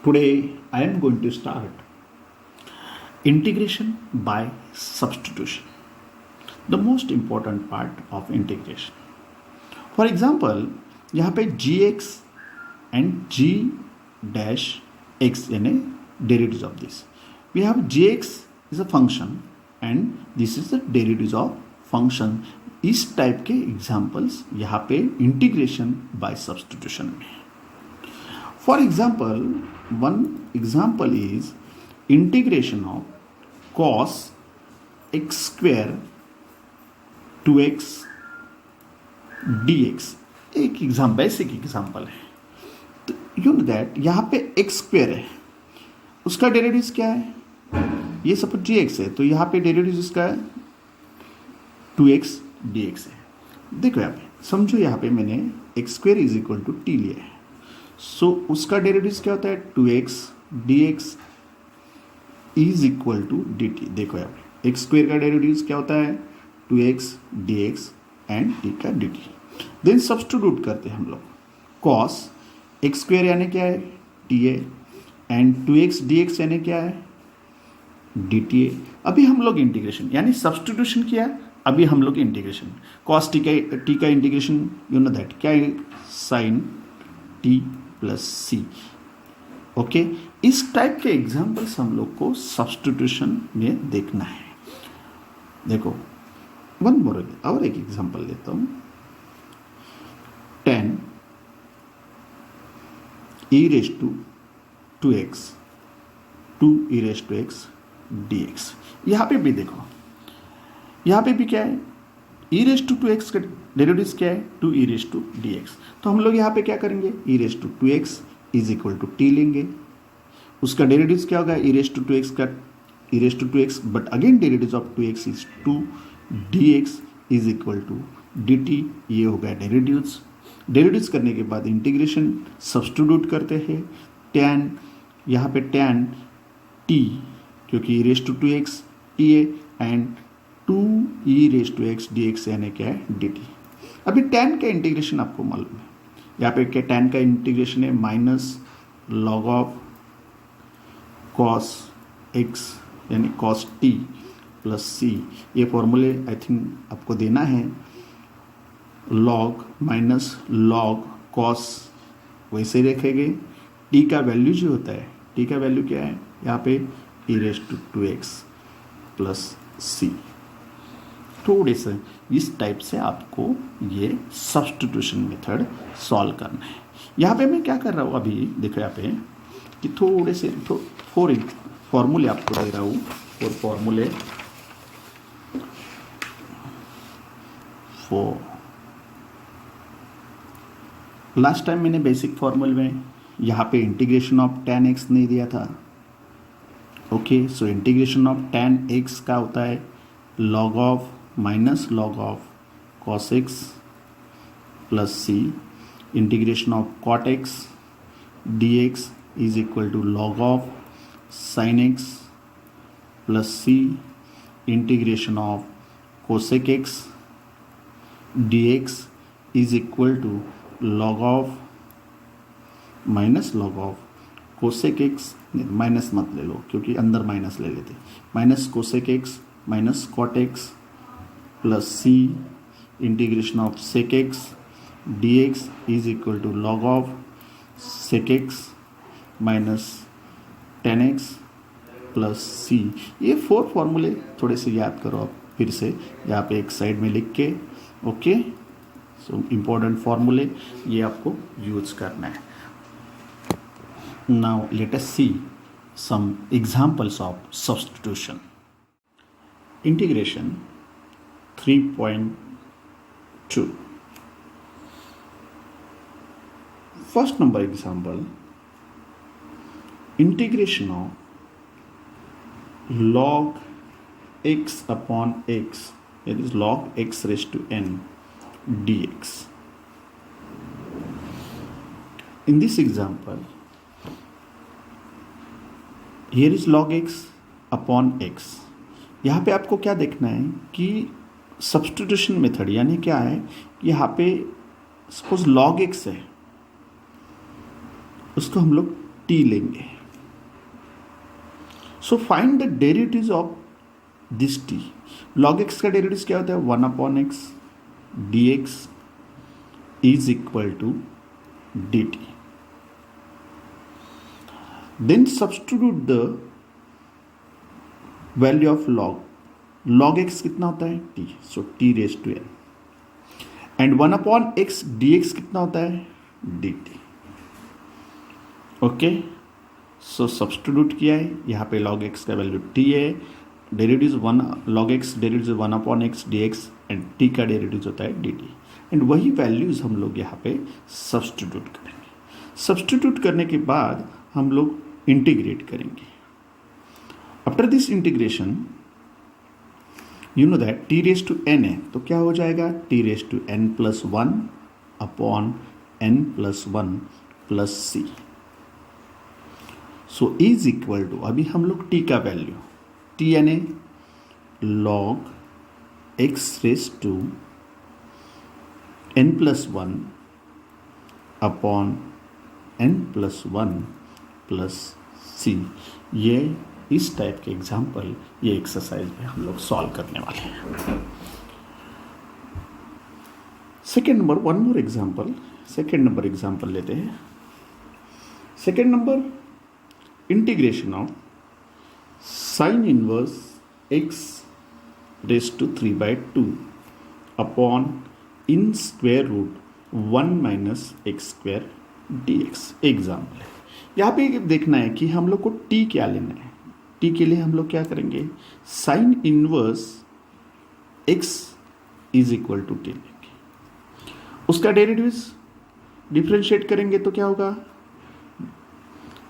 Today I am going to start integration by substitution, the most important part of integration. For example, यहाँ पे gx and g dash x यानी derivatives of this. We have gx is a function and this is the derivatives of function. इस type के examples यहाँ पे integration by substitution में. For example, one example is integration of cos x square 2x dx. एक exam basic example है. तो you know that यहाँ पे x स्क्वेयर है, उसका डेरिवेटिव क्या है? ये सपोज gx है, तो यहाँ पे डेरिवेटिव इसका 2x dx है. देखो यहाँ पे समझो, यहाँ पे मैंने x square is equal to t लिया है. सो उसका डेरिवेटिव क्या होता है? 2x dx is equal to dt. देखो यहाँ पे एक्स स्क्वेयर का डेरिवेटिव क्या होता है? 2x dx एंड t का dt. देन सब्स्टिट्यूट करते हैं हम लोग. cos x स्क्वेयर यानी क्या है? t है एंड 2x dx यानी क्या है? dt है. अभी हम लोग इंटीग्रेशन यानी सब्स्टिट्यूशन किया, अभी हम लोग इंटीग्रेशन cos t का इंटीग्रेशन यू नो दैट क्या है? साइन t प्लस सी. ओके, इस टाइप के एग्जाम्पल्स हम लोग को सब्स्टिट्यूशन में देखना है. देखो वन मोर और एक एग्जाम्पल लेता हूं. 10 e raise to 2x 2 e raise to x dx. यहां पे भी देखो, यहां पे भी क्या है? e रेज टू 2x का डेरिवेटिव क्या है? 2 e रेज टू dx. तो हम लोग यहाँ पे क्या करेंगे? e raise to 2x is equal to t लेंगे. उसका डेरिवेटिव क्या होगा? e रेज टू 2x का e raise to 2x, but again derivative of 2x is 2 dx is equal to dt. ये हो गया डेरिवेटिव्स. डेरिवेटिव्स करने के बाद इंटीग्रेशन सब्स्टिट्यूट करते हैं. tan यहाँ पे tan t क्योंकि e raise to 2x t है and 2 e raise to x dx यानी क्या है? dt. अभी tan का इंटीग्रेशन आपको मालूम है. यहाँ पे क्या tan का इंटीग्रेशन है? Minus log of cos x यानी cos t प्लस c. ये फॉर्मूले आई थिंक आपको देना है. log माइनस log cos वैसे ही रखेंगे. t का वैल्यू जो होता है, t का वैल्यू क्या है? यहाँ पे e raise to 2x plus c. थोड़े से इस टाइप से आपको ये सब्स्टिट्यूशन मेथड सॉल्व करना है. यहाँ पे मैं क्या कर रहा हूँ अभी देखो यहाँ पे कि थोड़े से 4 फॉर्मूले आपको दे रहा हूँ. और फॉर्मूले 4 लास्ट टाइम मैंने बेसिक फॉर्मूले में यहाँ पे इंटीग्रेशन ऑफ tan x नहीं दिया था. Okay, so integration of tan x का होता है log of minus log of cos x plus c. Integration of cot x dx is equal to log of sin x plus c. Integration of cosec x dx is equal to log of minus log of cosec x. Minus मत ले लो क्योंकि अंदर minus ले लेते. Minus cosec x minus cot x plus c. Integration of sec x dx is equal to log of sec x minus tan x plus c. ये 4 फॉर्मूले थोड़े से याद करो आप फिर से यहाँ पे एक साइड में लिख के. ओके, सो इम्पोर्टेंट फॉर्मूले ये आपको यूज करना है. Now let us see some examples of substitution. Integration 3.2. First number example, integration of log x upon x, that is log x raised to n dx. In this example, here is log x upon x. यहाँ पे आपको क्या देखना है कि substitution method यानी क्या है, यहाँ पे सपोज log x है, उसको हम लोग टी लेंगे. So find the derivatives of this t. Log x का डेरिवेटिव क्या होता है? 1/x dx is equal to dt. Then substitute the value of log x कितना होता है? t. So t raise to n. And 1/x dx कितना होता है? dt. ओके, सो सब्स्टिट्यूट किया है. यहाँ पे log x का वैल्यू t है, derivative log x derivative 1/x dx and t का डेरिवेटिव होता है dt. एंड वही वैल्यूज हम लोग यहाँ पे सब्स्टिट्यूट करेंगे. सब्स्टिट्यूट करने के बाद हम लोग इंटीग्रेट करेंगे. After this integration you know that t raise to n है, तो क्या हो जाएगा? t raise to n plus 1 upon n plus 1 plus c. So is equal to, अभी हम लोग t का वैल्यू t यानी log x raise to n plus 1 upon n plus 1 plus c. ये इस टाइप के एग्जाम्पल ये एक्सरसाइज में हम लोग सॉल्व करने वाले हैं. Second number, one more example. Second number example लेते हैं. Second number, integration of sine inverse x raise to 3/2 upon in square root 1 minus x square dx. Example है. यहाँ पे देखना है कि हम लोग को t क्या लेना है. t के लिए हम लोग क्या करेंगे? Sine inverse x is equal to t लेंगे. उसका डेरिवेटिव डिफ्रेंशिएट करेंगे तो क्या होगा?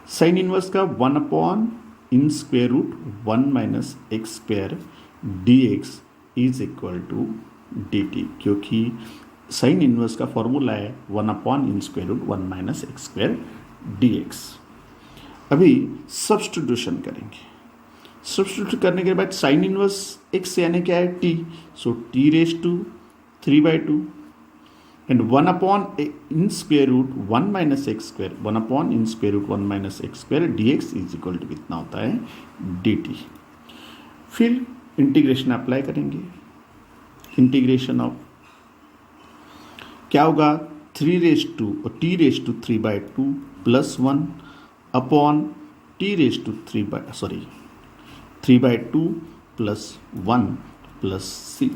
साइन इनवर्स का 1 upon in square root 1 minus x square dx is equal to dt, क्योंकि साइन इनवर्स का फॉर्मूला है 1 upon in square root 1 minus x square dx. अभी सब्स्टिट्यूशन करेंगे. सब्स्टिट्यूट करने के बाद साइन इनवर्स x यानी क्या है? t. So t raise to 3/2 and 1 upon in square root 1 minus x square, 1 upon in square root 1 minus x square dx is equal to कितना होता है? dt. फिर इंटीग्रेशन अप्लाई करेंगे. इंटीग्रेशन ऑफ क्या होगा? 3 रेज टू और t raise to 3/2 plus 1 upon t raise to 3/2 plus 1 plus c.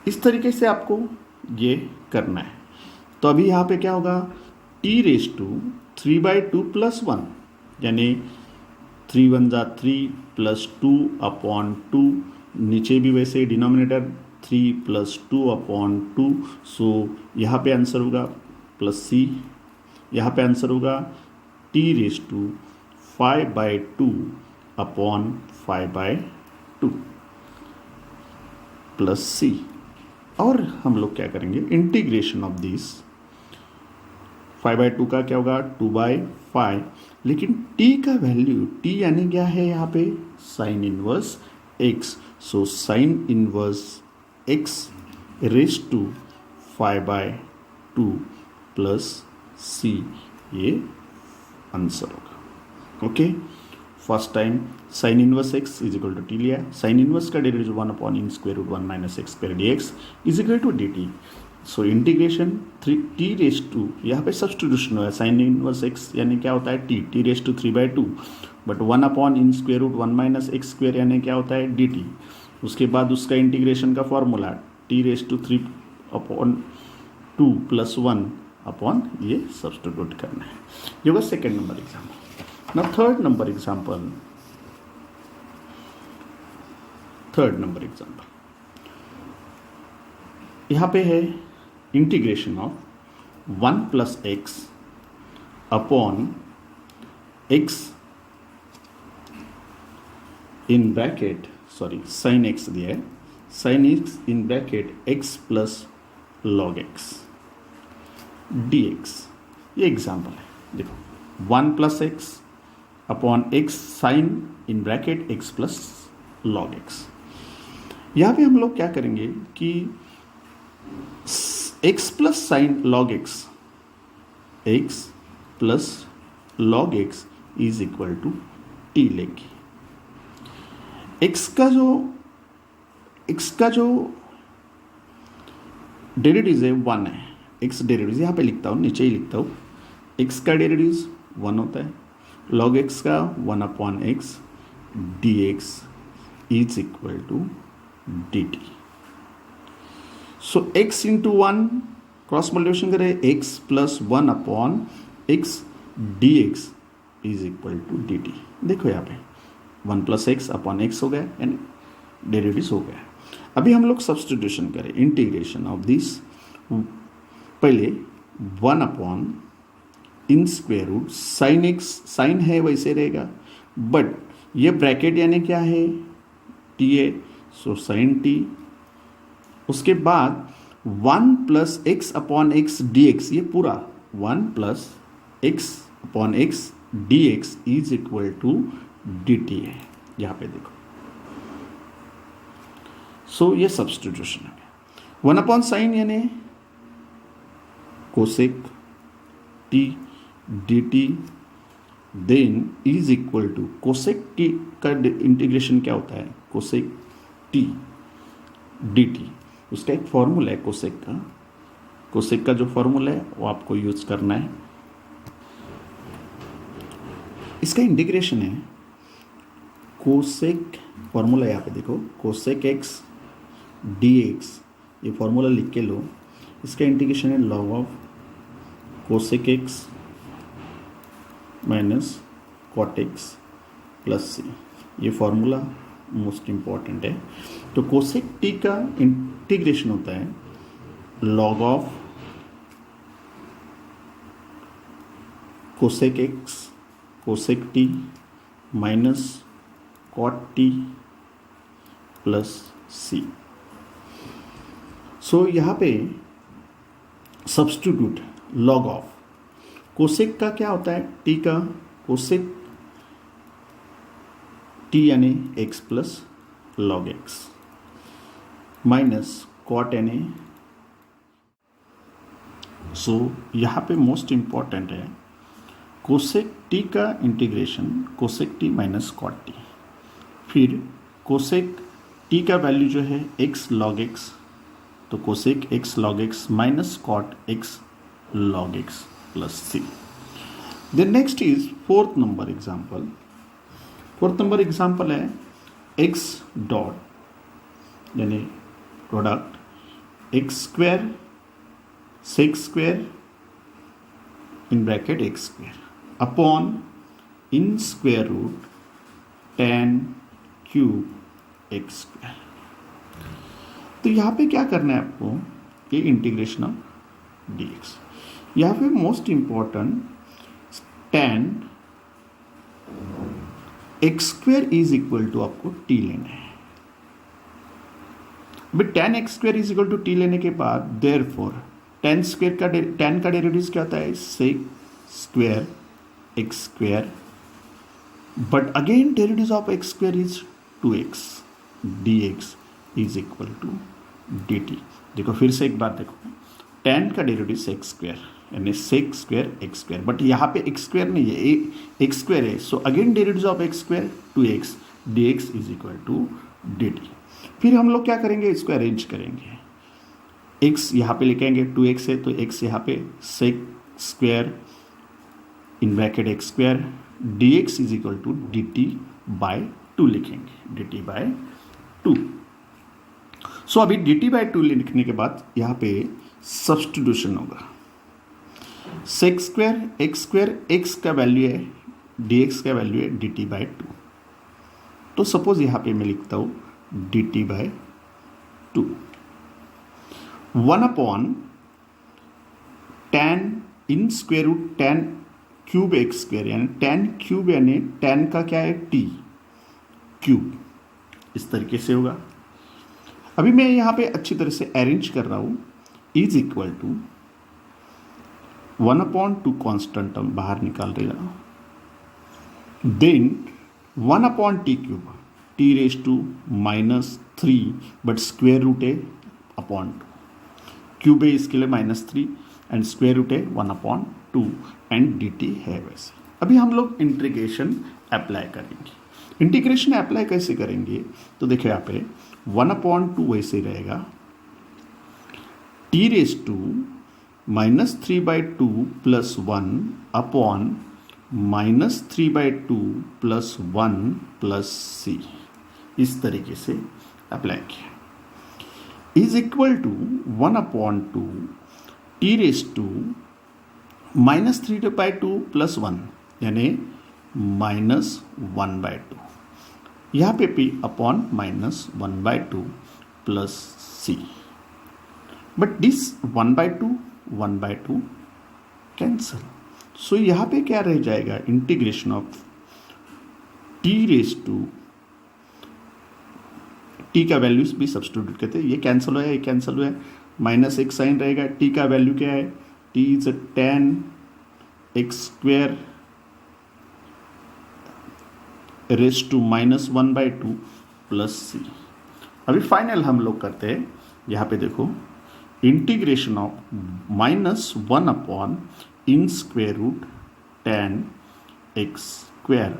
इस तरीके से आपको ये करना है. तो अभी यहाँ पे क्या होगा? t रेज टू 3/2 प्लस 1 यानी 3 1 जा 3 प्लस 2 अपॉन 2. नीचे भी वैसे डिनोमिनेटर 3 प्लस 2 अपॉन 2. सो यहाँ पे आंसर होगा प्लस c. यहाँ पे आंसर होगा t raise to 5/2 upon 5/2 plus c. और हम लोग क्या करेंगे? इंटीग्रेशन ऑफ दिस 5/2 का क्या होगा? 2/5. लेकिन t का वैल्यू, t यानी क्या है यहाँ पे? Sine inverse x. So sine inverse x raise to 5/2 plus c. ये आंसर होगा. Okay, first time sine inverse x is equal to t लिया. साइन इनवर्स का derivative 1 upon in square root 1 minus x square dx is equal to dt. So integration t raise to, यहाँ पे substitution हुआ है. Sign inverse x यानी क्या होता है? t raise to 3/2 but 1 upon in square root 1 minus x square यानी क्या होता है? dt. उसके बाद उसका इंटीग्रेशन का formula t raise to 3 upon 2 plus 1 upon ये सब्स्टिट्यूट करना है. ये होगा second number example. Now third number example. यहाँ पे है integration of 1 plus x upon x in bracket, sorry sine x दिया है, sine x in bracket x plus log x dx. ये एग्जाम्पल है. देखो 1 plus x upon x sine in bracket x plus log x. यहाँ पे हम लोग क्या करेंगे कि x plus sine log x, x plus log x is equal to t लेंगे। x का जो डेरिवेटिव है 1 है। x डेरिवेटिव यहाँ पे लिखता हूँ, नीचे ही लिखता हूँ। x का डेरिवेटिव 1 होता है, log x का 1/x dx is equal to dt। So x into 1 cross multiplication करें, x plus 1/x dx is equal to dt। देखो यहाँ पे 1 प्लस एक्स अपॉन एक्स हो गया एंड डेरिवेटिव हो गया। अभी हम लोग सब्सटीट्यूशन करें, इंटीग्रेशन ऑफ दिस। पहले 1 in square root sine x, sine है वैसे रहेगा, बट ये ब्रैकेट यानी क्या है, टी है, सो साइन टी। उसके बाद 1 plus x upon x d x, ये पूरा 1 plus x upon x d x is equal to d t है यहाँ पे देखो। सो ये सब्सटीट्यूशन है। 1/sin यानी cosec t d t, then is equal to cosec t का इंटीग्रेशन क्या होता है, कोसेक टी डी टी। उसका एक फॉर्मूला है कोसेक का जो फॉर्मूला है वो आपको यूज करना है। इसका इंटीग्रेशन है कोसेक, फॉर्मूला यहाँ पे देखो, कोसेक एक्स डी एक्स, ये फॉर्मूला लिख के लो। इसका इंटीग्रेशन है log of cosec x minus cot x plus c. ये फॉर्मूला मोस्ट इम्पॉर्टेंट है। तो कोसेक टी का इंटीग्रेशन होता है log of cosec x cosec t minus cot t plus c. So यहाँ पे सब्स्टिट्यूट लॉग ऑफ कोसेक का क्या होता है, टी का, कोसेक टी यानी x plus log x minus cot यानी। सो यहाँ पे मोस्ट इम्पॉर्टेंट है कोसेक टी का integration cosec t minus cot t, फिर कोसेक टी का वैल्यू जो है एक्स लॉग एक्स, तो cosec x log x minus cot x log x plus c. Then next is fourth number example. Fourth number example है x dot यानी product x square sec square in bracket x square upon in square root tan cube x square. तो यहाँ पे क्या करना है आपको, ये इंटीग्रेशन ऑफ डी एक्स। यहाँ पे most important tan x square is equal to आपको टी लेना है। But tan x square is equal to t लेने के बाद देयरफॉर tan स्क्वायर का tan का डेरिवेटिव क्या होता है, sec square x square, but again derivative of x square is 2x dx is equal to dt। देखो फिर से एक बात देखो, tan का डेरिवेटिव सेक स्क्वायर यानी sec square x square, but यहाँ पे एक्स स्क्वायर नहीं है, एक्स स्क्वायर है। So again derivative of x square 2x dx is equal to dt। फिर हम लोग क्या करेंगे, इसको अरेंज करेंगे। x यहाँ पे लेके आएंगे, 2x है तो x यहाँ पे sec square in bracket x square dx is equal to dt by 2 लिखेंगे, dt बाय 2। सो अभी dt बाय 2 लिखने के बाद यहाँ पे सब्स्टिट्यूशन होगा। सेक स्क्वायर एक्स का वैल्यू है, dx का वैल्यू है dt बाय 2। तो सपोज यहाँ पे मैं लिखता हूँ dt by 2 1/tan in square root tan cube x square यानी tan क्यूब यानी tan का क्या है t क्यूब, इस तरीके से होगा। अभी मैं यहाँ पे अच्छी तरह से अरेंज कर रहा हूँ, is equal to 1/2 constant term बाहर निकाल रहा, then 1/t cube t raise to -3 but square root है अपॉन 2, क्यूब है इसके लिए -3 एंड स्क्वायर रूट है 1/2 एंड dt है वैसे। अभी हम लोग इंटीग्रेशन अप्लाई करेंगे। इंटीग्रेशन अप्लाई कैसे करेंगे, तो देखिए यहाँ पे 1/2 वैसे रहेगा, t⁻³ plus 1 upon -3/2 plus 1 plus c, इस तरीके से अप्लाई किया, is equal to 1/2 t⁻³ plus 1 यानी -1/2, यहाँ पे p upon -1/2 plus c, but this 1/2 cancel, so यहाँ पे क्या रह जाएगा, इंटीग्रेशन ऑफ t का वैल्यूज भी सब्स्टिट्यूट करते हैं, ये कैंसिल हुआ है, ये कैंसिल हुआ है, माइनस एक साइन रहेगा, t का वैल्यू क्या है, t is tan x² raise to -1/2 plus c। अभी फाइनल हम लोग करते हैं, यहाँ पे देखो integration of -1 upon √* tan x²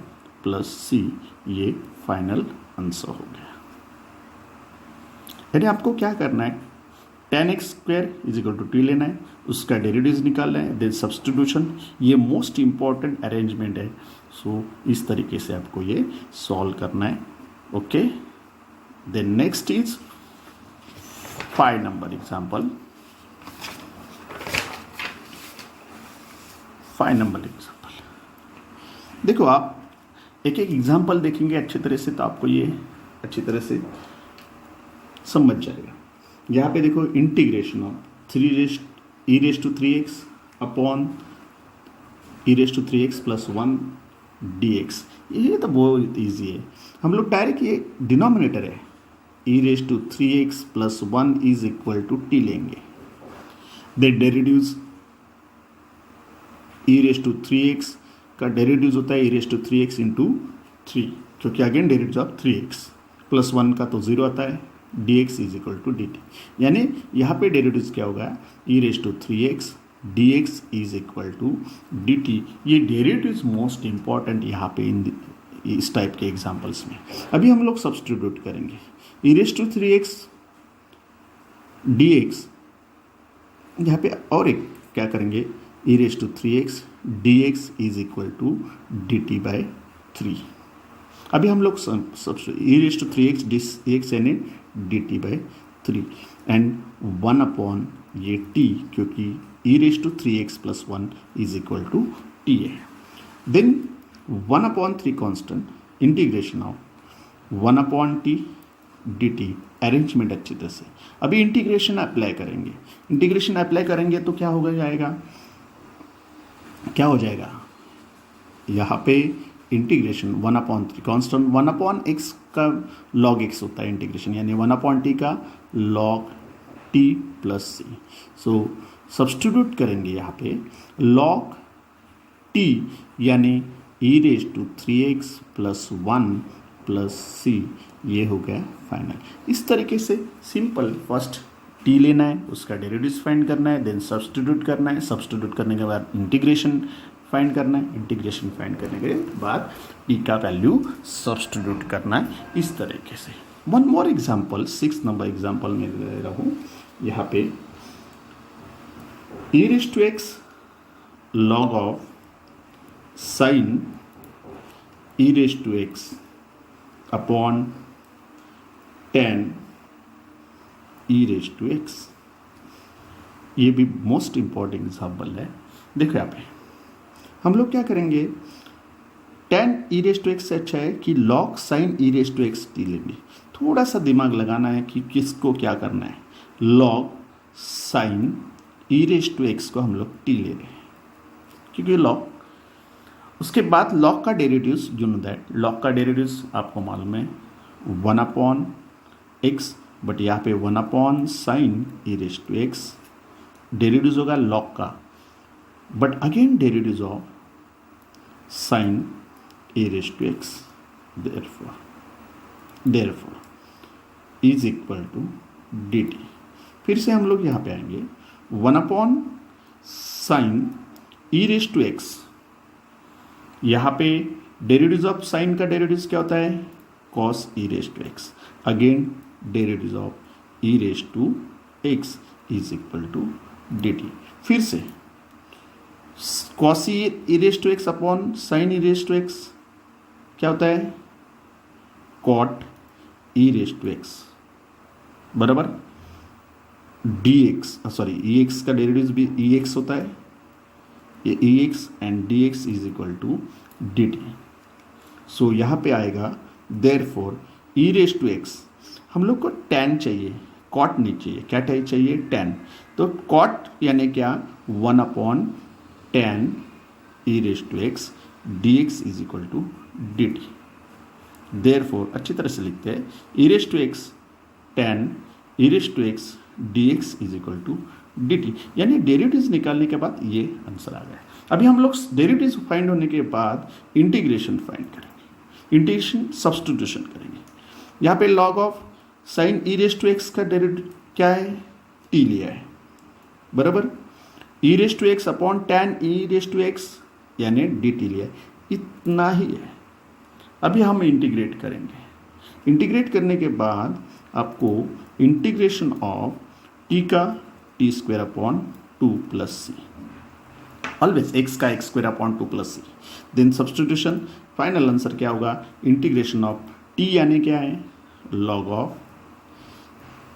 plus c, ये फाइनल आंसर हो गया। यानी आपको क्या करना है, tan x² = t लेना है, उसका डेरिवेटिव निकालना है, देन सब्स्टिट्यूशन, ये मोस्ट इंपॉर्टेंट अरेंजमेंट है। सो इस तरीके से आपको ये सॉल्व करना है। Okay, then next is 5 number example. 5 number example देखो, आप एक एक एग्जाम्पल देखेंगे अच्छी तरह से तो आपको ये अच्छी तरह से समझ जाएगा। यहाँ पे देखो integration of e⁻³ upon e⁻³ plus 1 dx, ये तो बहुत ईजी है। हम लोग डायरेक्ट ये डिनोमिनेटर है e⁻³ plus 1 is equal to t लेंगे, दे डेरिवेटिव्स e⁻³ का डेरिवेटिव्स होता है e⁻³ इंटू 3, क्योंकि again derivative of 3x plus 1 का तो 0 आता है, dx is equal to dt, यानी यहाँ पे डेरिवेटिव्स क्या होगा, e⁻³ dx is equal to dt। ये डेरिवेटिव्स मोस्ट इंपॉर्टेंट यहाँ पे इस टाइप के एग्जाम्पल्स में। अभी हम लोग सब्स्टिट्यूट करेंगे, e⁻³ dx, यहाँ पे और एक क्या करेंगे, e⁻³ dx is equal to dt/3। अभी हम लोग e⁻³ dx यानी dt/3 एंड 1 अपॉन ये t, क्योंकि e⁻³ plus 1 is equal to t है। Then 1/3 constant, integration of 1/t dt, arrangement अच्छी तरह से। अभी इंटीग्रेशन अप्लाई करेंगे, इंटीग्रेशन अप्लाई करेंगे तो क्या हो जाएगा, क्या हो जाएगा, यहाँ पे इंटीग्रेशन 1/3 कांस्टेंट, 1/x का log x होता है इंटीग्रेशन, यानी 1/t का log t प्लस c। सो सब्स्टिट्यूट करेंगे यहाँ पे log t यानी e⁻³ प्लस 1 प्लस c, ये हो गया फाइनल। इस तरीके से सिंपल, फर्स्ट t लेना है, उसका डेरिवेटिव फाइंड करना है, देन सब्स्टिट्यूट करना है, सब्स्टिट्यूट करने के बाद इंटीग्रेशन फाइंड करना है, इंटीग्रेशन फाइंड करने के बाद t का वैल्यू सब्स्टिट्यूट करना है, इस तरीके से। One more example, 6 number example में दे रहा हूँ, यहाँ पे e⁻x log of sine e⁻x upon tan e⁻x, ये भी मोस्ट इंपॉर्टेंट एग्जाम्पल है। देखो यहाँ पे हम लोग क्या करेंगे, tan e⁻x से अच्छा है कि log sin e⁻x t लेंगे। थोड़ा सा दिमाग लगाना है कि किसको क्या करना है, log sin e⁻x को हम लोग t ले रहे हैं, क्योंकि log, उसके बाद log का derivatives, you know that log का डेरिवेटिव्स आपको मालूम है 1/x, बट यहाँ पे 1/sin e⁻x डेरिवेटिव्स होगा log का, but again derivatives of sin e⁻x, therefore is equal to dt। फिर से हम लोग यहाँ पे आएंगे, 1/sin e⁻x यहाँ पे डेरिवेटिव ऑफ साइन का डेरिवेटिव क्या होता है, cos e raise to x. Again derivative of e raise to x is equal to d t. फिर से cos e raise to x upon sine e raise to x क्या होता है, cot e raise to x बराबर d x, sorry e x का derivative भी e x होता है, ये e x and d x is equal to d t. So यहाँ पे आएगा therefore e raise to x, हम लोग को टेन चाहिए, कॉट नहीं चाहिए, क्या चाहिए टेन। तो कॉट यानी क्या, 1/10 e raise to x d x is equal to d t. Therefore अच्छी तरह से लिखते हैं, e raise to x 10 e raise to x d x is equal to d t, यानी डेरिवेटिव्स निकालने के बाद ये आंसर आ गया। अभी हम लोग डेरिवेटिव्स फाइंड होने के बाद इंटीग्रेशन फाइंड करेंगे, इंटीग्रेशन सब्स्टिट्यूशन करेंगे। यहाँ पे log of sine e raise to x का डेरिवेटिव क्या है, टी लिया है बराबर, e raise to x upon ten e raise to x यानी डी टी लिया है, इतना ही है। अभी हम इंटीग्रेट करेंगे, इंटीग्रेट करने के बाद आपको इंटीग्रेशन ऑफ टी का t square upon 2 plus c, always x का x square upon 2 plus c, then substitution, final answer क्या होगा, इंटीग्रेशन ऑफ टी यानी क्या है, log of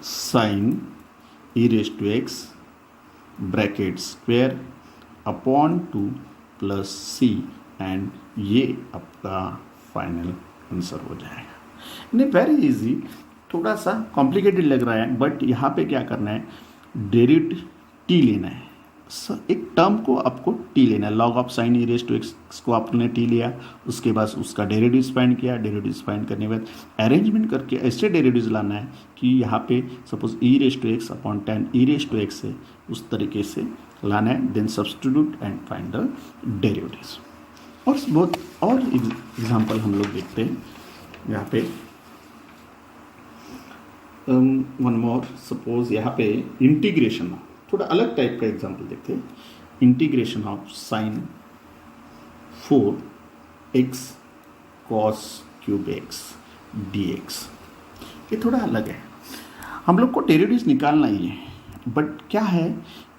sine e raise to x bracket square upon 2 plus c, and ये आपका final answer हो जाएगा। नहीं, वेरी इजी, थोड़ा सा कॉम्प्लिकेटेड लग रहा है बट यहाँ पे क्या करना है, डेरिवेटिव टी लेना है, एक टर्म को आपको टी लेना है, log of sine e raise to x को आपने टी लिया, उसके बाद उसका डेरिवेटिव्स फाइंड किया, डेरिवेटिव्स फाइंड करने के बाद अरेंजमेंट करके ऐसे डेरिवेटिव्स लाना है कि यहाँ पे suppose e raise to x upon 10 e raise to x है, उस तरीके से लाना है, then substitute and find the derivatives. और बहुत और एग्जाम्पल हम लोग देखते हैं यहाँ पे, वन मोर, सपोज यहाँ पे इंटीग्रेशन, थोड़ा अलग टाइप का एग्जाम्पल देखते हैं, integration of sign 4x cos cube x d x, ये थोड़ा अलग है। हम लोग को डेरिवेटिव्स निकालना ही है, बट क्या है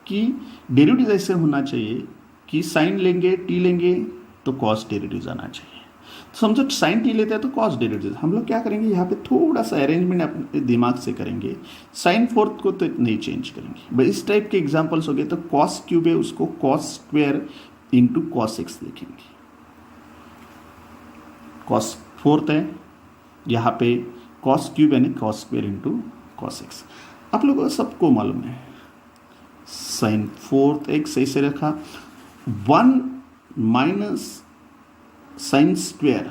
कि डेरिवेटिव ऐसे होना चाहिए कि साइन लेंगे टी लेंगे तो कॉस डेरिवेटिव्स आना चाहिए। समझो साइन टी लेते हैं तो कॉस डेरिवेटिव, हम लोग क्या करेंगे यहाँ पे थोड़ा सा अरेंजमेंट अपने दिमाग से करेंगे, साइन फोर्थ को तो नहीं चेंज करेंगे। बस इस टाइप के एग्जांपल्स हो गए, तो कॉस क्यूब है उसको cos square into cos x लिखेंगे, कॉस फोर्थ है यहाँ पे कॉस क्यूब यानी cos square into cos x. आप लोगों को सबको मालूम है साइन फोर्थ एक्स ऐसे रखा, 1 minus sine square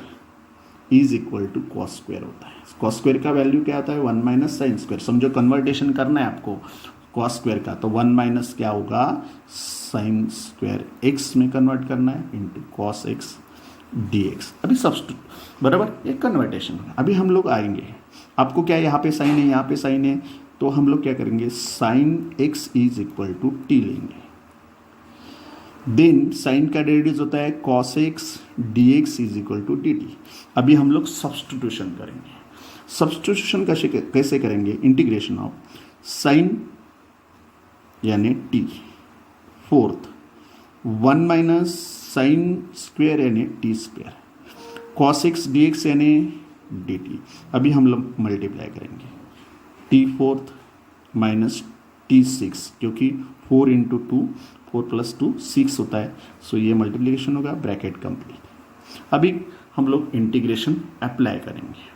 is equal to cos square होता है। कॉस स्क्वायर का वैल्यू क्या आता है, 1 माइनस साइन स्क्वायर। समझो कन्वर्टेशन करना है आपको कॉस स्क्वायर का, तो 1 माइनस क्या होगा, साइन स्क्वायर एक्स में कन्वर्ट करना है into cos x d x. अभी सब्स्टिट्यूट बराबर, ये कन्वर्टेशन। अभी हम लोग आएंगे, आपको क्या यहाँ पे साइन है यहाँ पे साइन है, तो हम लोग क्या करेंगे, sine x is equal to t लेंगे, देन साइन का डेरिवेटिव होता है cos x d x is equal to d t. अभी हम लोग सब्स्टिट्यूशन करेंगे, सब्स्टिट्यूशन कैसे करेंगे, इंटीग्रेशन ऑफ साइन यानी t fourth 1 minus sine square यानी t square, cos x d x यानी डी टी। अभी हम लोग मल्टीप्लाई करेंगे, t fourth minus t six, क्योंकि 4 इंटू 2 4 प्लस 2 6 होता है, सो ये मल्टीप्लिकेशन होगा, ब्रैकेट कंप्लीट। अभी हम लोग इंटीग्रेशन अप्लाई करेंगे।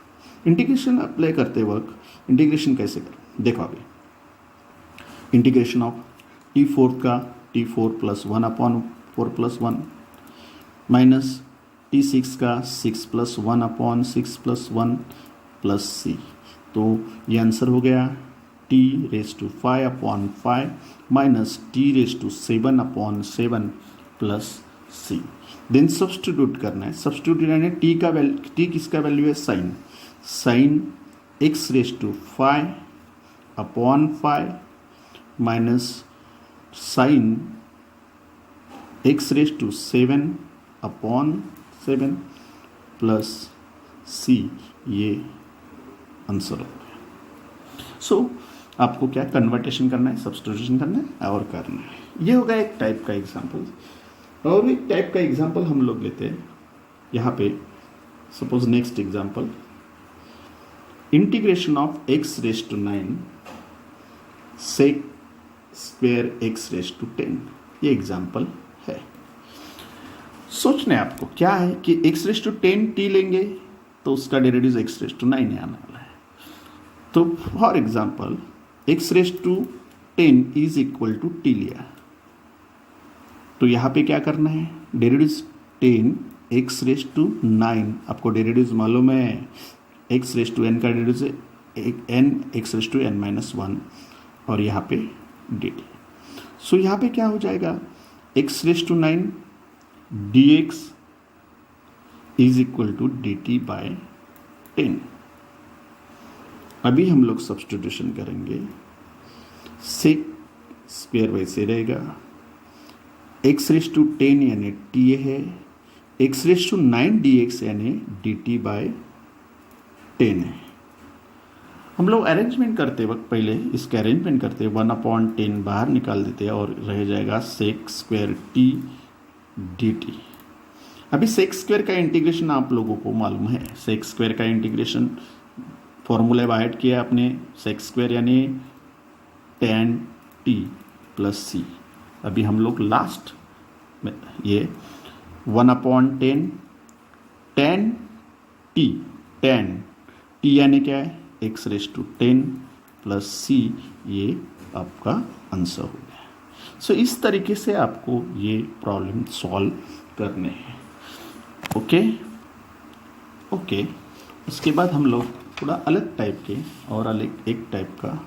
इंटीग्रेशन अप्लाई करते वक्त इंटीग्रेशन कैसे करें, देखो अभी इंटीग्रेशन ऑफ टी फोर्थ का t four plus 1 upon 4 plus 1 minus t six का 6 plus 1 upon 6 plus 1 plus c, तो ये आंसर हो गया t raise to 5 upon 5 minus t raise to 7 upon 7 plus c. Then substitute करना है, substitute यानी t का वैल्यू, टी किसका वैल्यू है, sine, sine x raise to 5 upon 5 minus sine x raise to 7 upon 7 plus c, ये answer हो गया। सो आपको क्या कन्वर्टेशन करना है, सब्स्टिट्यूशन करना है और करना है। ये होगा एक टाइप का एग्जाम्पल। और एक टाइप का एग्जाम्पल हम लोग लेते हैं यहाँ पे। Suppose next example, integration of x raise to 9 sec square x raise to 10, ये एग्जाम्पल है। सोचना है आपको क्या है कि x रेज टू 10 t लेंगे तो उसका डेरिवेटिव x रेज टू 9 आने वाला है। तो for example x raise to 10 is equal to t लिया, तो यहाँ पे क्या करना है, डेरिवेटिव 10 x रेज टू 9, आपको डेरिवेटिव मालूम है x रेज टू n का derivative n x raise to n minus 1 और यहाँ पे dt। सो यहाँ पे क्या हो जाएगा, x raise to 9 dx is equal to dt by 10। अभी हम लोग सब्स्टिट्यूशन करेंगे, सेक स्क्वेयर वैसे रहेगा, x रेज टू 10 यानी t है, x रेज टू 9 dx यानी dt बाय 10 है। हम लोग अरेंजमेंट करते वक्त पहले इसका अरेंजमेंट करते 1/10 बाहर निकाल देते हैं और रह जाएगा सेक स्क्वेयर t dt। अभी सेक स्क्वेयर का इंटीग्रेशन आप लोगों को मालूम है, सेक स्क्वेयर का इंटीग्रेशन फॉर्मूला बाय ऐड किया आपने, सेक स्क्वेयर यानी tan t प्लस सी। अभी हम लोग लास्ट में ये 1/10 tan t यानी क्या है, x raise to 10 plus c, ये आपका आंसर हो गया। सो इस तरीके से आपको ये प्रॉब्लम सॉल्व करने हैं। ओके। उसके बाद हम लोग थोड़ा अलग टाइप के और अलग एक टाइप का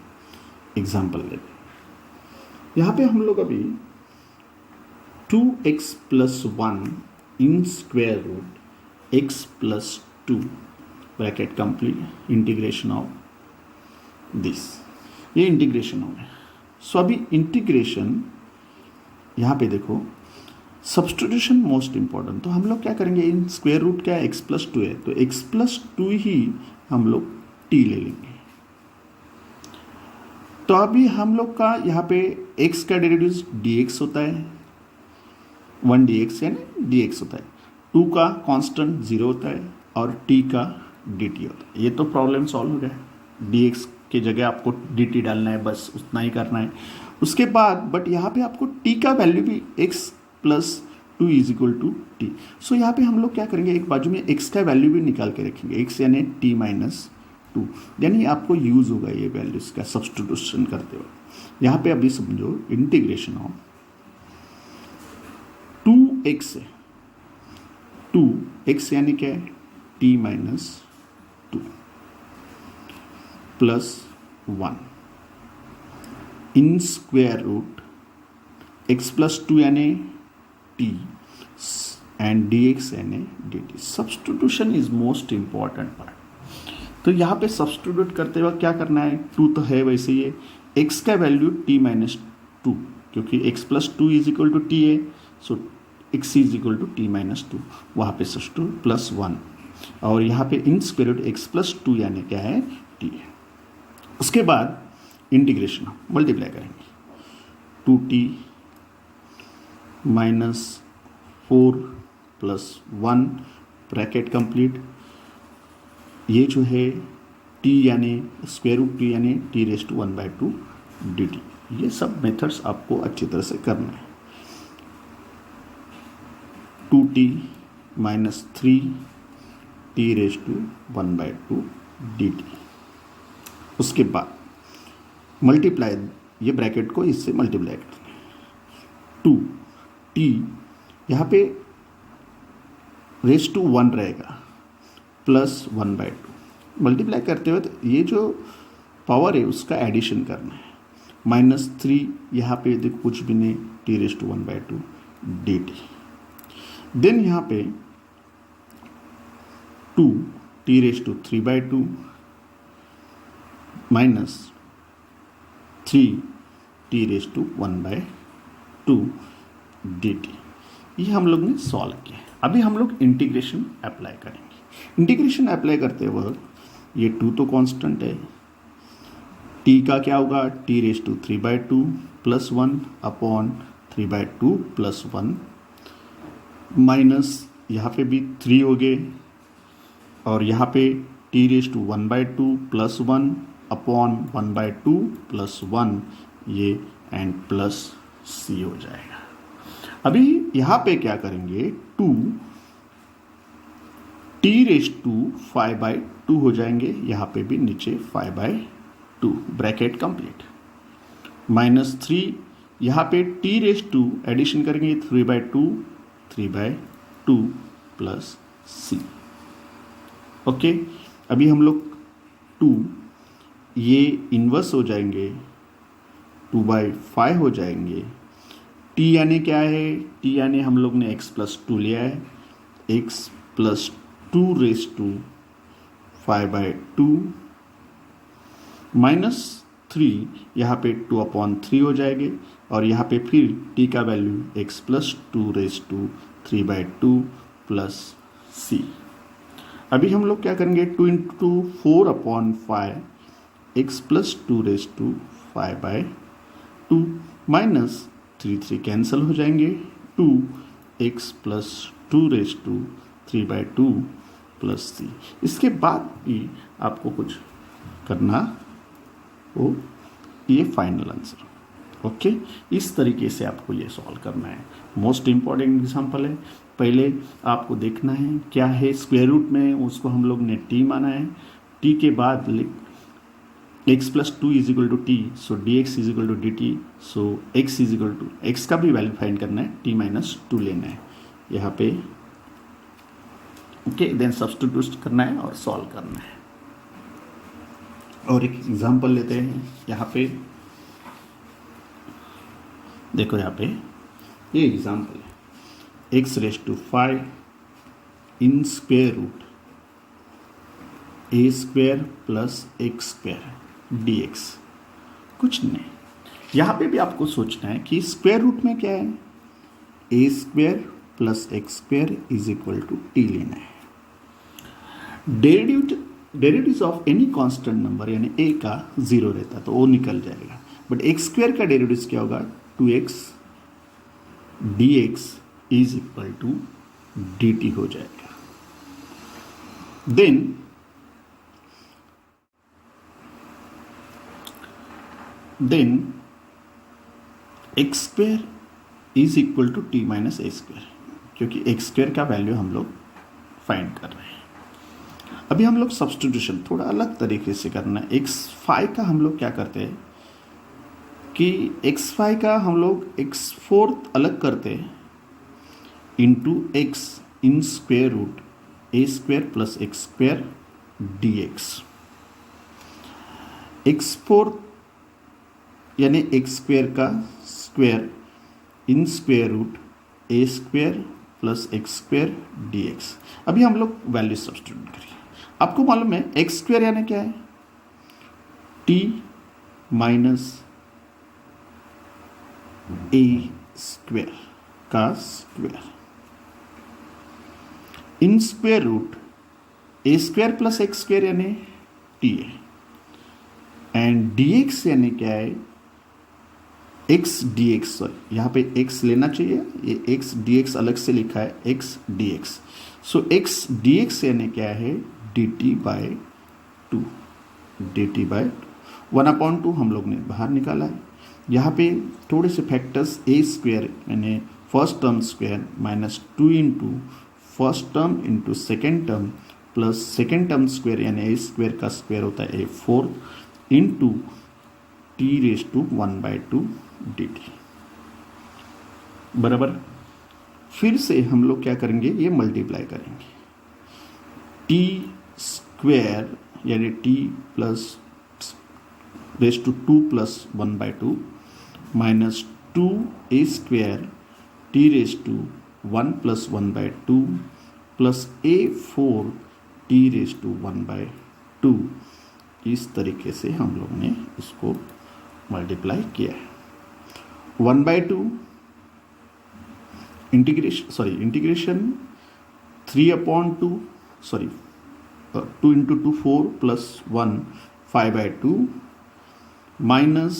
एग्जाम्पल लेते हैं। यहाँ पे हम लोग अभी 2x plus 1 in square root x plus 2 bracket complete integration of this, ये इंटीग्रेशन हो गया। सो अभी इंटीग्रेशन यहाँ पे देखो, सब्स्टिट्यूशन मोस्ट इंपॉर्टेंट। तो हम लोग क्या करेंगे, इन स्क्वायर रूट क्या है, x प्लस 2 है, तो x प्लस 2 ही हम लोग t ले लेंगे। तो अभी हम लोग का यहाँ पे x का डेरिवेटिव dx होता है, 1 dx यानी dx होता है, 2 का कांस्टेंट 0 होता है और t का dt होता है। ये तो प्रॉब्लम सॉल्व हो गया, dx की जगह आपको dt डालना है, बस उतना ही करना है। उसके बाद बट यहाँ पे आपको t का वैल्यू भी x plus 2 is equal to t. So यहाँ पे हम लोग क्या करेंगे, एक बाजू में x का वैल्यू भी निकाल के रखेंगे, x यानी t माइनस 2, यानी आपको यूज होगा ये वैल्यूज का सब्स्टिट्यूशन करते हुए। यहाँ पे अभी समझो इंटीग्रेशन ऑफ 2x है, 2x यानी क्या है, t minus 2 plus 1 in square root x plus 2 यानी t एंड dx यानी dt। Substitution is most important part. तो यहाँ पे सब्स्टिट्यूट करते वक्त क्या करना है, 2 तो है वैसे ही, x का वैल्यू t माइनस 2, क्योंकि x plus 2 is equal to t है, so x is equal to t minus 2, वहाँ पे सब्स्टिट्यूट प्लस 1 और यहाँ पे in square root x plus 2 यानी क्या है, t है। उसके बाद इंटीग्रेशन मल्टीप्लाई करेंगे, 2t minus 4 plus 1 bracket complete, ये जो है t यानी स्क्वायर रूट t यानी t रेज टू 1/2 dt। ये सब मेथड्स आपको अच्छी तरह से करना है। 2t minus 3 t raise to 1/2 dt। उसके बाद मल्टीप्लाई, ये ब्रैकेट को इससे मल्टीप्लाई करना है, 2t यहाँ पे रेज टू 1 रहेगा प्लस 1/2, मल्टीप्लाई करते हुए तो ये जो पावर है उसका एडिशन करना है, माइनस 3 यहाँ पे देखो कुछ भी नहीं, t raise to 1/2 dt। Then यहाँ पे 2 t raise to 3/2 minus 3 t raise to 1/2 dt। ये हम लोग ने सॉल्व किया है। अभी हम लोग इंटीग्रेशन अप्लाई करेंगे। इंटीग्रेशन अप्लाई करते वक्त ये 2 तो कांस्टेंट है, t का क्या होगा, t raise to 3/2 plus 1 upon 3/2 plus 1 minus यहाँ पे भी 3 हो गए और यहाँ पे t raise to 1/2 plus 1 upon 1/2 plus 1 ये एंड प्लस c हो जाएगा। अभी यहाँ पे क्या करेंगे, 2 t रेज टू 5/2 हो जाएंगे, यहाँ पे भी नीचे 5/2 ब्रैकेट कंप्लीट माइनस 3 यहाँ पे t रेज टू एडिशन करेंगे 3/2 प्लस c। ओके, अभी हम लोग 2 ये इन्वर्स हो जाएंगे 2/5 हो जाएंगे। t यानी क्या है, t यानी हम लोग ने x प्लस 2 लिया है, x plus 2 raise to 5/2 minus 3 यहाँ पे 2/3 हो जाएंगे और यहाँ पे फिर t का value x plus 2 raise to 3/2 plus c। अभी हम लोग क्या करेंगे, 2 into 4/5 x plus 2 raise to 5/2 minus 3 cancel हो जाएंगे, 2x plus 2 raise to 3/2 plus c। इसके बाद भी आपको कुछ करना हो, ये फाइनल आंसर। ओके, इस तरीके से आपको ये सॉल्व करना है। मोस्ट इम्पॉर्टेंट एग्जांपल है। पहले आपको देखना है क्या है, स्क्वायर रूट में उसको हम लोग ने t माना है, t के बाद x plus 2 is equal to t, so dx is equal to dt, so x is equal to x का भी वैल्यू फाइंड करना है, t माइनस 2 लेना है यहाँ पे। ओके, देन सब्स्टिट्यूट करना है और सॉल्व करना है। और एक एग्जांपल लेते हैं, यहाँ पे देखो, यहाँ पे ये एग्जांपल है, x raise to 5 in square root a square plus x square dx। कुछ नहीं, यहाँ पे भी आपको सोचना है कि स्क्वायर रूट में क्या है, a square plus x square is equal to t लेना है। Derivative of any constant number यानी a का 0 रहता तो वो निकल जाएगा, बट x स्क्वायर का डेरिवेटिव क्या होगा, 2x dx is equal to dt हो जाएगा। Then x square is equal to t minus a square, क्योंकि x स्क्वायर का वैल्यू हम लोग फाइंड कर रहे हैं। अभी हम लोग सब्स्टिट्यूशन थोड़ा अलग तरीके से करना है। x5 का हम लोग क्या करते हैं कि x5 का हम लोग x4 अलग करते हैं into x in square root a square plus x square dx। x4 यानी x स्क्वायर का square in square root a square plus x square dx। अभी हम लोग वैल्यू सब्स्टिट्यूट करिए। आपको मालूम है x स्क्वायर यानी क्या है, t माइनस a स्क्वायर का square in square root a square plus x square यानी t है, एंड dx यानी क्या है, x dx, सॉरी यहाँ पे x लेना चाहिए, ये x dx अलग से लिखा है, x dx, सो x dx यानी क्या है, dt/2, dt/1/2 हम लोग ने बाहर निकाला है। यहाँ पे थोड़े से फैक्टर्स a स्क्वायर यानी first term square minus 2 into first term into second term plus second term square यानी a स्क्वायर का स्क्वायर होता है a4 into t raise to 1/2 dt बराबर। फिर से हम लोग क्या करेंगे, ये मल्टीप्लाई करेंगे, t स्क्वायर यानी t plus raise to 2 plus 1/2 minus 2a square t raise to 1 plus 1/2 plus a4 t raise to 1/2। इस तरीके से हम लोग ने इसको मल्टीप्लाई किया है। 1/2 integration 3/2 sorry 2 into 2 4 plus 1 5/2 minus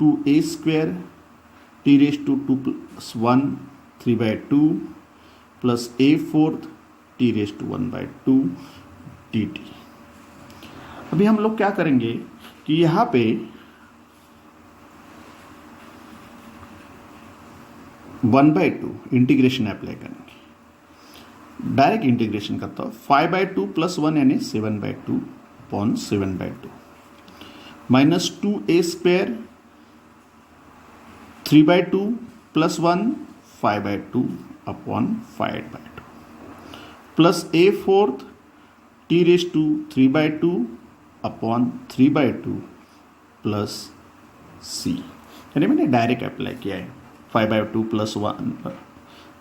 2a square t raised to 2 plus 1 3/2 plus a fourth t raised to 1/2 dt। अभी हम लोग क्या करेंगे कि यहाँ पे 1/2 इंटीग्रेशन अप्लाई करेंगे। डायरेक्ट इंटीग्रेशन करता हूँ 5/2 प्लस 1 यानी 7/2 upon 7/2 minus 2a square 3/2 plus 1 5/2 upon 5/2 plus a fourth t raise to 3/2 upon 3/2 plus c। यानी मैंने डायरेक्ट अप्लाई किया है। 5/2 प्लस 1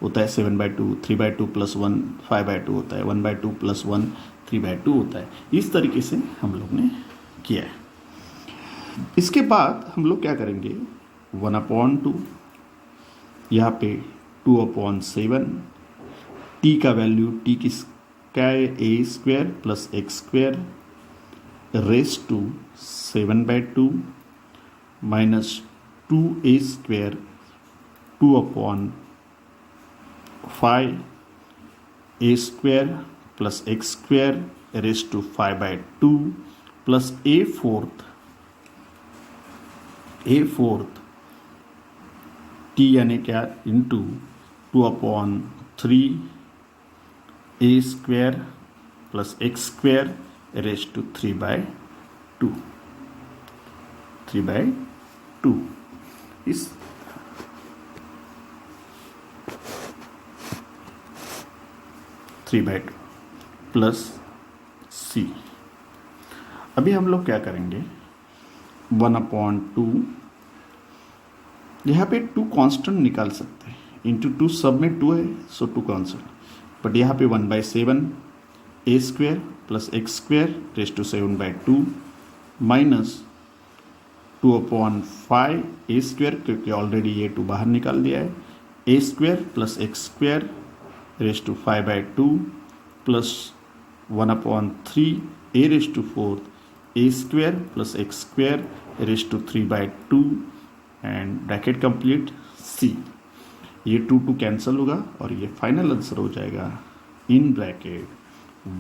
होता है 7/2, 3/2 प्लस 1 5/2 होता है, 1/2 प्लस 1 3/2 होता है। इस तरीके से हम लोग ने किया है। इसके बाद हम लोग क्या करेंगे 1/2 यहाँ पे 2/7 t का वैल्यू t किसका है a square plus x square raise to 7/2 minus 2a square 2/5 a square plus x square raise to 5/2 plus a fourth t यानी क्या into 2/3 a square plus x square raise to 3/2 इस plus c। अभी हम लोग क्या करेंगे 1/2 यहाँ पे 2 कांस्टेंट निकाल सकते हैं। इंटू 2 सब में 2 है सो 2 कांस्टेंट, बट यहाँ पे 1/7 a square plus x square raise to 7/2 minus 2/5 a square क्योंकि ऑलरेडी ये 2 बाहर निकाल दिया है a square plus x square raise to 5/2 plus 1/3 a raise to 4 a square plus x square raise to 3/2 and bracket complete c। ये 2 cancel होगा और ये फाइनल आंसर हो जाएगा in bracket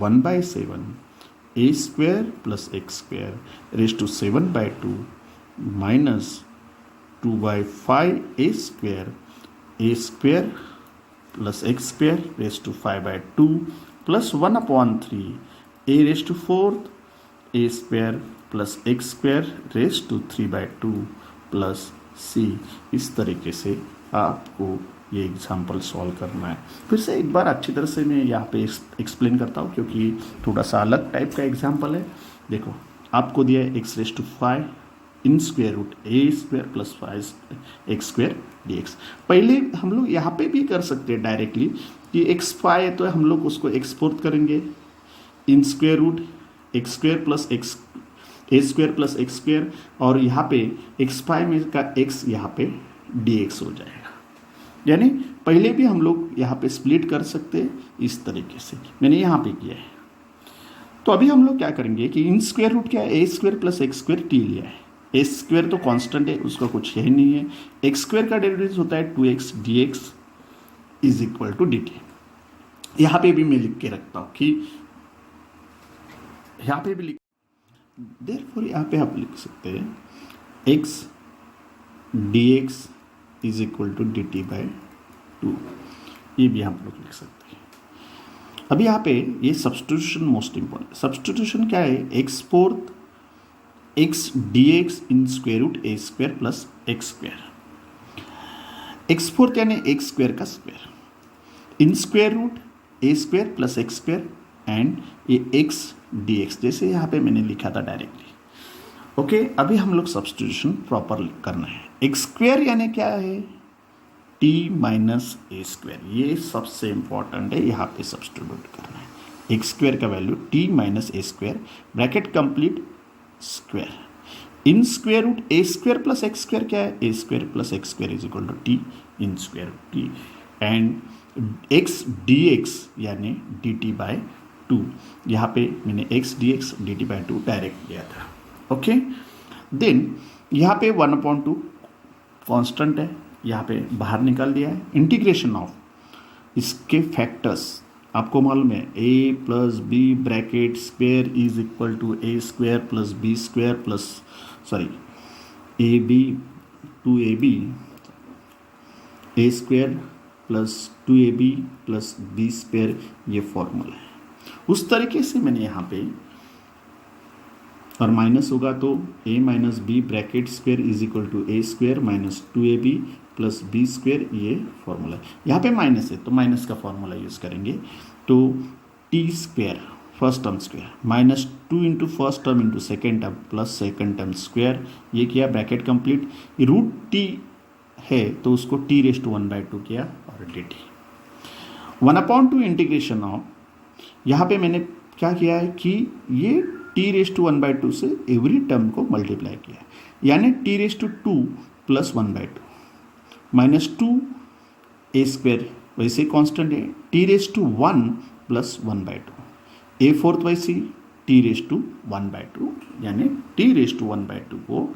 1/7 a square plus x square raise to 7/2 minus 2/5 a square plus x square raise to 5/2 plus 1/3 a raise to 4 a square plus x square raise to 3/2 plus c। इस तरीके से आपको ये example solve करना है। फिर से एक बार अच्छी तरह से मैं यहाँ पे एक्सप्लेन करता हूँ क्योंकि थोड़ा सा अलग टाइप का एग्जाम्पल है। देखो आपको दिया है x raise to 5 in square root a square plus 5 x square dx। पहले हम लोग यहाँ पे भी कर सकते हैं डायरेक्टली कि x5 है तो हम लोग उसको एक्सपोर्ट करेंगे in square root x square plus x a square plus x square और यहाँ पे x5 में का x यहाँ पे dx हो जाएगा। यानी पहले भी हम लोग यहाँ पे स्प्लिट कर सकते हैं इस तरीके से, मैंने यहाँ पे किया है। तो अभी हम लोग क्या करेंगे कि इन स्क्वायर रूट क्या है a square plus x square t लिया है। a स्क्वायर तो कांस्टेंट है उसका कुछ यही नहीं है। एक्स स्क्वायर का डेरिवेटिव होता है 2x dx is equal to dt। यहाँ पे भी मैं लिख के रखता हूँ कि यहाँ पे भी लिख देयरफॉर यहाँ पे आप लिख सकते हैं x dx is equal to dt/2। ये भी हम लोग लिख सकते हैं। अभी यहाँ पे ये सब्स्टिट्यूशन मोस्ट इंपॉर्टेंट। सब्स्टिट्यूशन क्या है x fourth x dx in square root a square plus x square. X fourth यानी एक्स स्क्वायर का square in square root a square plus x square and ये x dx जैसे यहाँ पे मैंने लिखा था डायरेक्टली। ओके अभी हम लोग सब्स्टिट्यूशन प्रॉपर करना है। एक्स स्क्वायर यानी क्या है t माइनस ए स्क्वायर, ये सबसे इंपॉर्टेंट है, यहाँ पे सब्स्टिट्यूट करना है। एक्स स्क्वायर का value t minus a square bracket complete square in square root a square plus x square क्या है a square plus x square is equal to t in square root t and x d x यानी d t by two, यहाँ पे मैंने x d x d t by two direct लिया था। Okay, then यहाँ पे 1/2 constant है, यहाँ पे बाहर निकाल दिया है। इंटीग्रेशन ऑफ इसके फैक्टर्स आपको मालूम है, a plus B bracket square is equal to A square plus B square plus A B 2ab A square plus 2ab plus B square, ये फॉर्मूला है। उस तरीके से मैंने यहाँ पे, और माइनस होगा तो a minus B bracket square is equal to A square minus 2ab plus B square, ये फॉर्मूला है। यहाँ पे माइनस है तो माइनस का फॉर्मूला यूज़ करेंगे, तो T square first term square minus 2 into first term into second term plus second term square, ये किया ब्रैकेट कंप्लीट। रूट टी है तो उसको टी रेस टू 1/2 किया और डी टी 1/2 इंटीग्रेशन ऑफ, यहाँ पे मैंने क्या किया है कि ये टी रेस टू 1/2 से एवरी टर्म को मल्टीप्लाई किया, यानी T raise to 2 plus 1/2 minus 2 A square वैसे कांस्टेंट है, T raise to 1 plus 1/2 A fourth वैसे टी रेस टू 1/2, यानी टी रेस टू 1/2 को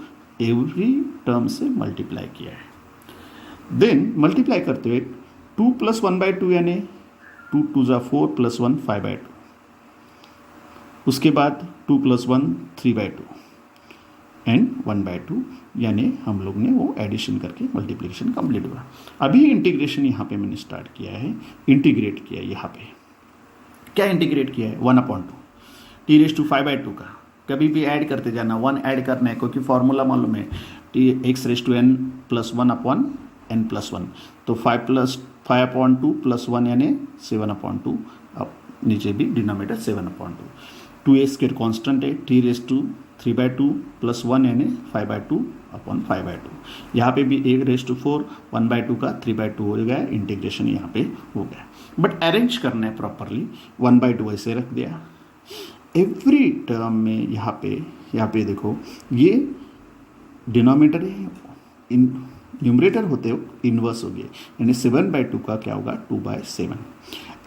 एवरी टर्म से मल्टीप्लाई किया है। देन मल्टीप्लाई करते हुए 2 प्लस 1/2 यानी 2 2 ज़ा 4 प्लस 1 5/2, उसके बाद 2 प्लस 1 3/2 एंड 1/2, यानी हम लोग ने वो एडिशन करके मल्टीप्लिकेशन कंप्लीट हुआ। अभी इंटीग्रेशन यहाँ पे मैंने स्टार्ट किया है, इंटीग्रेट किया है। यहाँ पे क्या इंटीग्रेट किया है, 1/2 टी रेस टू 5/2 का कभी भी ऐड करते जाना, 1 ऐड करना है क्योंकि फॉर्मूला मालूम है T x raise to n plus 1/n plus 1, तो 5/2 प्लस 1 यानी 7/2, अब नीचे भी डिनोमिनेटर 7/2, 2a स्क्वेयर कॉन्स्टेंट है, टी रेस टू 3/2 प्लस 1 यानी 5/2 अपॉन 5/2, यहाँ पे भी a रेस टू 4 1/2 का 3/2 हो गया, इंटीग्रेशन यहाँ पे हो गया। बट अरेंज करना है प्रॉपरली, 1/2 ऐसे रख दिया। एवरी टर्म में यहाँ पे देखो ये डिनोमिनेटर है, न्यूमरेटर होते हो इन्वर्स हो गया, यानी 7/2 का क्या होगा 2/7,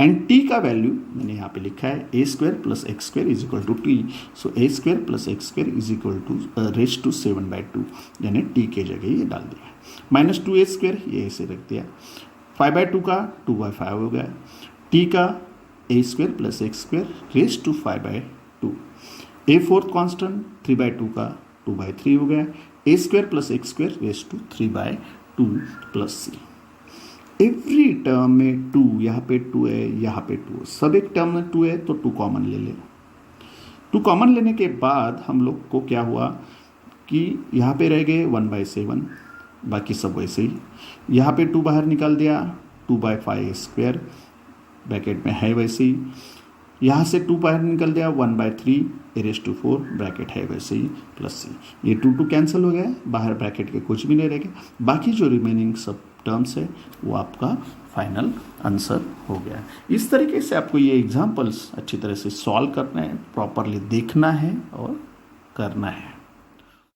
एंड टी का वैल्यू मैंने यहाँ पे लिखा है a square plus x square is equal to t, so a square plus x square is equal to raise to 7/2, यानी टी के जगह ये डाल दिया, माइनस 2a स्क्वेयर ये ऐसे रख दिया, 5/2 का 2/5 हो गया, टी का a square plus x square raise to 5/2, a fourth constant 3/2 का 2/3 हो गया, a square plus x square raise to 3/2 plus c. Every term में 2, यहाँ पे 2 है, यहाँ पे 2, सब एक टर्म में 2 है तो 2 कॉमन ले ले। 2 कॉमन लेने के बाद हम लोग को क्या हुआ कि यहाँ पे रह गए 1/7, बाकी सब वैसे ही, यहाँ पे 2 बाहर निकाल दिया, 2/5 स्क्वेयर ब्रैकेट में है वैसे ही, यहाँ से 2 बाहर निकल दिया 1/3 ए रेस टू 4 ब्रैकेट है वैसे ही प्लस सी, ये 2 कैंसिल हो गया, बाहर ब्रैकेट के कुछ भी नहीं रह गया, बाकी जो रिमेनिंग सब टर्म्स है वो आपका फाइनल आंसर हो गया। इस तरीके से आपको ये एग्जांपल्स अच्छी तरह से सॉल्व करना है, प्रॉपरली देखना है और करना है।